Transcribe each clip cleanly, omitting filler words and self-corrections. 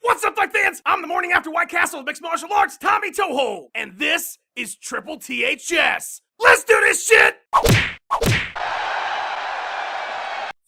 What's up, fight fans? I'm the morning after White Castle of Mixed Martial Arts, Tommy Toho, and this is Triple THS. Let's do this shit!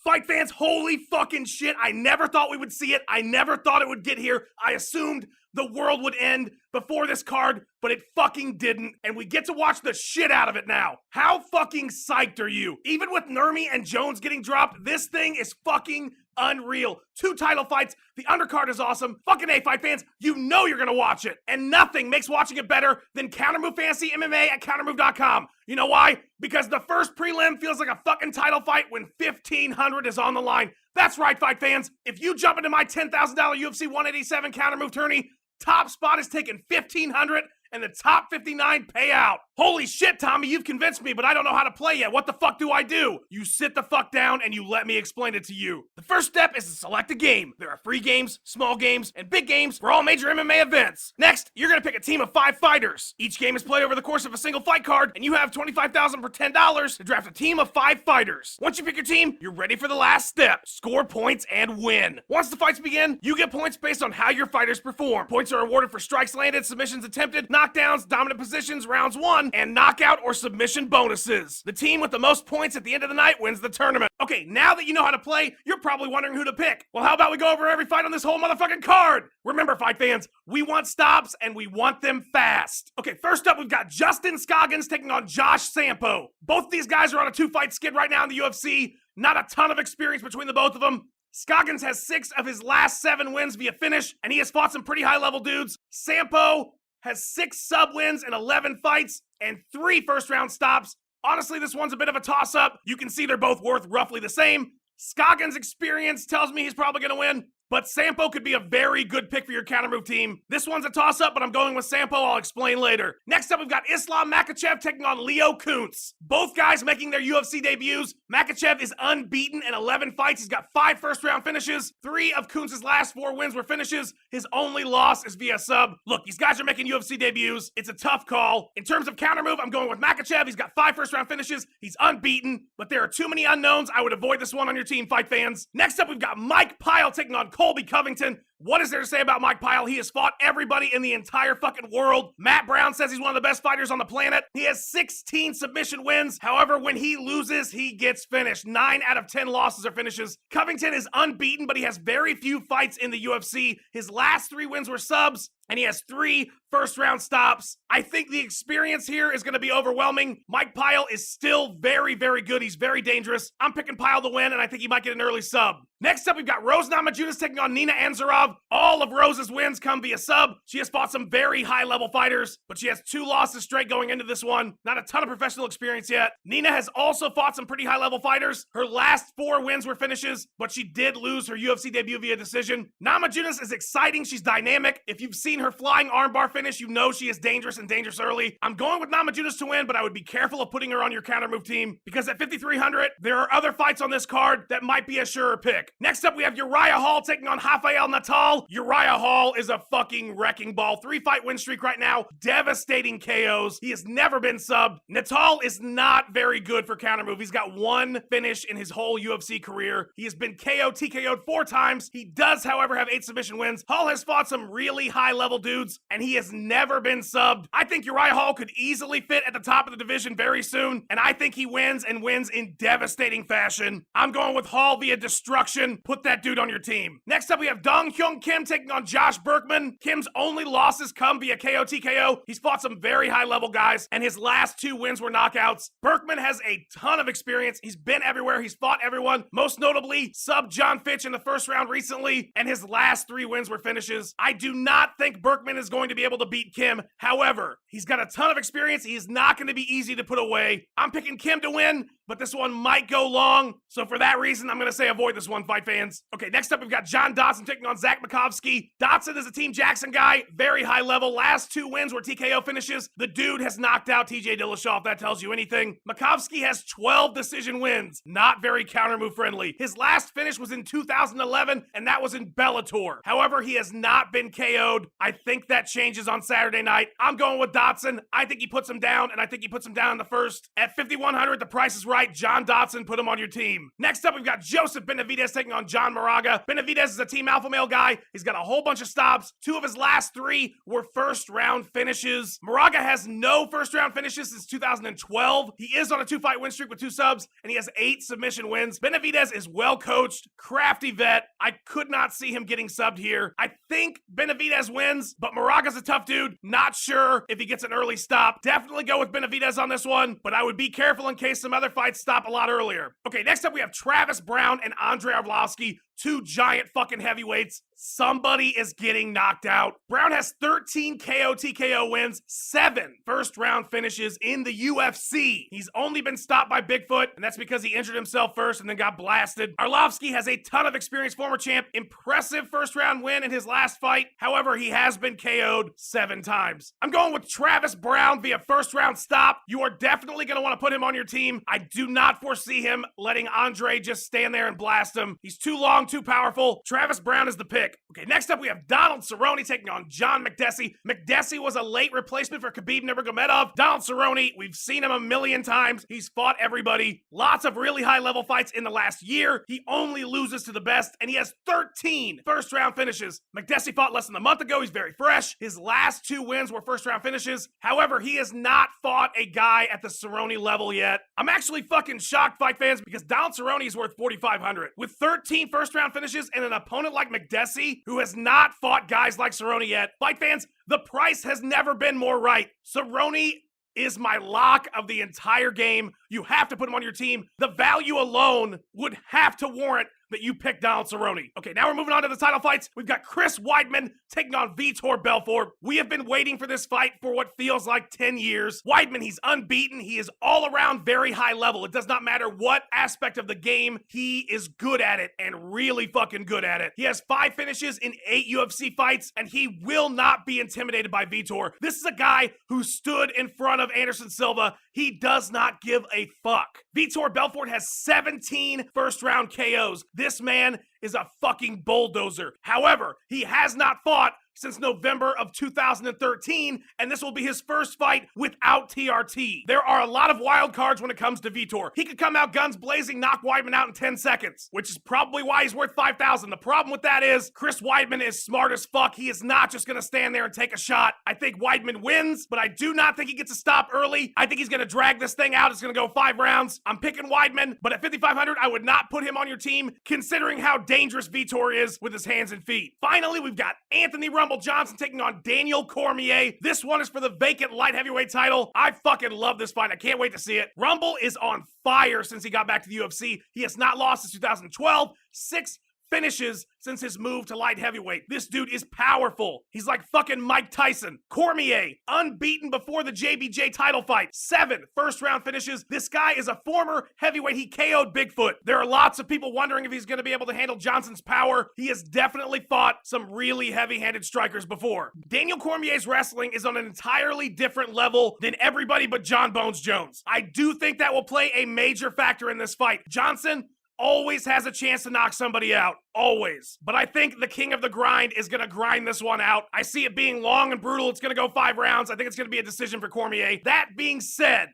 Fight fans, holy fucking shit. I never thought we would see it. I never thought it would get here. I assumed the world would end before this card, but it fucking didn't, and we get to watch the shit out of it now. How fucking psyched are you? Even with Nurmi and Jones getting dropped, this thing is fucking unreal. 2 title fights, the undercard is awesome. Fucking A, fight fans, you know you're gonna watch it. And nothing makes watching it better than Kountermove Fantasy MMA at Kountermove.com. You know why? Because the first prelim feels like a fucking title fight when $1,500 is on the line. That's right, fight fans. If you jump into my $10,000 UFC 187 Kountermove tourney, top spot is taking $1,500 and the top 59 payout. Holy shit, Tommy, you've convinced me, but I don't know how to play yet. What the fuck do I do? You sit the fuck down and you let me explain it to you. The first step is to select a game. There are free games, small games, and big games for all major MMA events. Next, you're gonna pick a team of 5 fighters. Each game is played over the course of a single fight card, and you have $25,000 for $10 to draft a team of 5 fighters. Once you pick your team, you're ready for the last step. Score points and win. Once the fights begin, you get points based on how your fighters perform. Points are awarded for strikes landed, submissions attempted, knockdowns, dominant positions, rounds won, and knockout or submission bonuses. The team with the most points at the end of the night wins the tournament. Okay, now that you know how to play, you're probably wondering who to pick. Well, how about we go over every fight on this whole motherfucking card? Remember, fight fans, we want stops and we want them fast. Okay, first up, we've got Justin Scoggins taking on Josh Sampo. Both of these guys are on a 2-fight skid right now in the UFC. Not a ton of experience between the both of them. Scoggins has 6 of his last 7 wins via finish, and he has fought some pretty high-level dudes. Sampo has 6 sub-wins in 11 fights and 3 first-round stops. Honestly, this one's a bit of a toss-up. You can see they're both worth roughly the same. Scoggins' experience tells me he's probably going to win, but Sampo could be a very good pick for your Kountermove team. This one's a toss-up, but I'm going with Sampo. I'll explain later. Next up, we've got Islam Makhachev taking on Leo Kuntz. Both guys making their UFC debuts. Makhachev is unbeaten in 11 fights. He's got 5 first-round finishes. 3 of Kuntz's last 4 wins were finishes. His only loss is via sub. Look, these guys are making UFC debuts. It's a tough call. In terms of Kountermove, I'm going with Makhachev. He's got 5 first-round finishes. He's unbeaten, but there are too many unknowns. I would avoid this one on your team, fight fans. Next up, we've got Mike Pyle taking on Colby Covington. What is there to say about Mike Pyle? He has fought everybody in the entire fucking world. Matt Brown says he's one of the best fighters on the planet. He has 16 submission wins. However, when he loses, he gets finished. 9 out of 10 losses are finishes. Covington is unbeaten, but he has very few fights in the UFC. His last 3 wins were subs, and he has 3 first-round stops. I think the experience here is going to be overwhelming. Mike Pyle is still very, very good. He's very dangerous. I'm picking Pyle to win, and I think he might get an early sub. Next up, we've got Rose Namajunas taking on Nina Ansaroff. All of Rose's wins come via sub. She has fought some very high-level fighters, but she has 2 losses straight going into this one. Not a ton of professional experience yet. Nina has also fought some pretty high-level fighters. Her last 4 wins were finishes, but she did lose her UFC debut via decision. Namajunas is exciting. She's dynamic. If you've seen her flying armbar finish, you know she is dangerous and dangerous early. I'm going with Namajunas to win, but I would be careful of putting her on your Kountermove team because at 5,300, there are other fights on this card that might be a surer pick. Next up, we have Uriah Hall taking on Rafael Natal. Uriah Hall is a fucking wrecking ball. 3-fight win streak right now. Devastating KOs. He has never been subbed. Natal is not very good for Kountermove. He's got 1 finish in his whole UFC career. He has been KO'd, TKO'd 4 times. He does, however, have 8 submission wins. Hall has fought some really high-level dudes, and he has never been subbed. I think Uriah Hall could easily fit at the top of the division very soon, and I think he wins and wins in devastating fashion. I'm going with Hall via destruction. Put that dude on your team. Next up, we have Dong Hyun Kim taking on Josh Berkman. Kim's only losses come via KO, TKO. He's fought some very high-level guys, and his last 2 wins were knockouts. Berkman has a ton of experience. He's been everywhere. He's fought everyone. Most notably, sub John Fitch in the first round recently, and his last 3 wins were finishes. I do not think Berkman is going to be able to beat Kim. However, he's got a ton of experience. He is not going to be easy to put away. I'm picking Kim to win, but this one might go long. So for that reason, I'm going to say avoid this one, fight fans. Okay, next up, we've got John Dodson taking on Zach Makovsky. Dodson is a Team Jackson guy, very high level. Last 2 wins were TKO finishes. The dude has knocked out TJ Dillashaw, if that tells you anything. Makovsky has 12 decision wins. Not very Kountermove friendly. His last finish was in 2011, and that was in Bellator. However, he has not been KO'd. I think that changes on Saturday night. I'm going with Dodson. I think he puts him down, and I think he puts him down in the first. At 5,100, the price is right. right, John Dodson, put him on your team. Next up, we've got Joseph Benavidez taking on John Moraga. Benavidez is a team alpha male guy. He's got a whole bunch of stops. 2 of his last 3 were first-round finishes. Moraga has no first-round finishes since 2012. He is on a 2-fight win streak with 2 subs, and he has 8 submission wins. Benavidez is well-coached, crafty vet. I could not see him getting subbed here. I think Benavidez wins, but Moraga's a tough dude. Not sure if he gets an early stop. Definitely go with Benavidez on this one, but I would be careful in case some other fights stop a lot earlier. Okay, next up we have Travis Brown and Andrei Arlovski, 2 giant fucking heavyweights. Somebody is getting knocked out. Brown has 13 KO TKO wins, 7 first-round finishes in the UFC. He's only been stopped by Bigfoot, and that's because he injured himself first and then got blasted. Arlovski has a ton of experience, former champ, impressive first-round win in his last fight. However, he has been KO'd 7 times. I'm going with Travis Brown via first-round stop. You are definitely going to want to put him on your team. I do not foresee him letting Andre just stand there and blast him. He's too long, too powerful. Travis Brown is the pick. Okay, next up we have Donald Cerrone taking on John Makdessi. Makdessi was a late replacement for Khabib Nurmagomedov. Donald Cerrone, we've seen him a million times. He's fought everybody. Lots of really high-level fights in the last year. He only loses to the best, and he has 13 first-round finishes. Makdessi fought less than a month ago. He's very fresh. His last 2 wins were first-round finishes. However, he has not fought a guy at the Cerrone level yet. I'm actually fucking shocked, fight fans, because Donald Cerrone is worth $4,500. With 13 first-round finishes and an opponent like Makdessi, who has not fought guys like Cerrone yet. Fight fans, the price has never been more right. Cerrone is my lock of the entire game. You have to put him on your team. The value alone would have to warrant that you pick Donald Cerrone. Okay, now we're moving on to the title fights. We've got Chris Weidman taking on Vitor Belfort. We have been waiting for this fight for what feels like 10 years. Weidman, he's unbeaten. He is all around very high level. It does not matter what aspect of the game. He is good at it and really fucking good at it. He has 5 finishes in 8 UFC fights, and he will not be intimidated by Vitor. This is a guy who stood in front of Anderson Silva. He does not give a fuck. Vitor Belfort has 17 first-round KOs. This man is a fucking bulldozer. However, he has not fought since November of 2013, and this will be his first fight without TRT. There are a lot of wild cards when it comes to Vitor. He could come out guns blazing, knock Weidman out in 10 seconds, which is probably why he's worth $5,000. The problem with that is Chris Weidman is smart as fuck. He is not just gonna stand there and take a shot. I think Weidman wins, but I do not think he gets a stop early. I think he's gonna drag this thing out. It's gonna go 5 rounds. I'm picking Weidman, but at $5,500, I would not put him on your team, considering how dangerous Vitor is with his hands and feet. Finally, we've got Anthony Rumble Johnson taking on Daniel Cormier. This one is for the vacant light heavyweight title. I fucking love this fight. I can't wait to see it. Rumble is on fire since he got back to the UFC. He has not lost since 2012. 6 finishes since his move to light heavyweight. This dude is powerful. He's like fucking Mike Tyson. Cormier, unbeaten before the JBJ title fight. 7 first-round finishes. This guy is a former heavyweight. He KO'd Bigfoot. There are lots of people wondering if he's going to be able to handle Johnson's power. He has definitely fought some really heavy-handed strikers before. Daniel Cormier's wrestling is on an entirely different level than everybody but John Bones Jones. I do think that will play a major factor in this fight. Johnson always has a chance to knock somebody out. Always. But I think the king of the grind is going to grind this one out. I see it being long and brutal. It's going to go 5 rounds. I think it's going to be a decision for Cormier. That being said,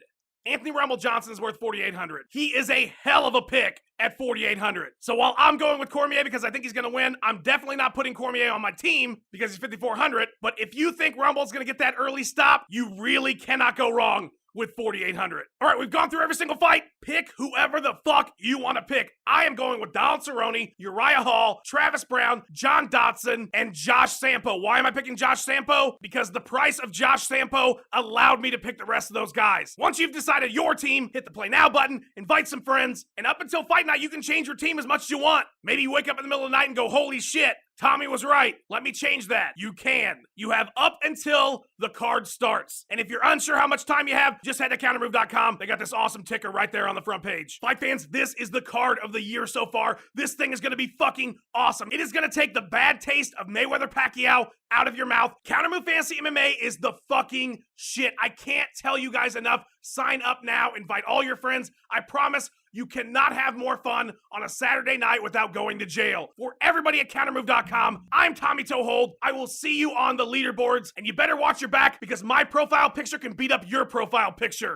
Anthony Rumble Johnson is worth $4,800. He is a hell of a pick at $4,800. So while I'm going with Cormier because I think he's going to win, I'm definitely not putting Cormier on my team because he's $5,400. But if you think Rumble's going to get that early stop, you really cannot go wrong with $4,800. All right, we've gone through every single fight. Pick whoever the fuck you want to pick. I am going with Donald Cerrone, Uriah Hall, Travis Brown, John Dodson, and Josh Sampo. Why am I picking Josh Sampo? Because the price of Josh Sampo allowed me to pick the rest of those guys. Once you've decided your team, hit the play now button, invite some friends, and up until fight night, you can change your team as much as you want. Maybe you wake up in the middle of the night and go, holy shit, Tommy was right. Let me change that. You can. You have up until the card starts. And if you're unsure how much time you have, just head to Kountermove.com. They got this awesome ticker right there on the front page. Fight fans, this is the card of the year so far. This thing is going to be fucking awesome. It is going to take the bad taste of Mayweather-Pacquiao out of your mouth. Kountermove Fantasy MMA is the fucking shit. I can't tell you guys enough. Sign up now. Invite all your friends. I promise you cannot have more fun on a Saturday night without going to jail. For everybody at Kountermove.com, I'm Tommy Toehold. I will see you on the leaderboards, and you better watch your back because my profile picture can beat up your profile picture.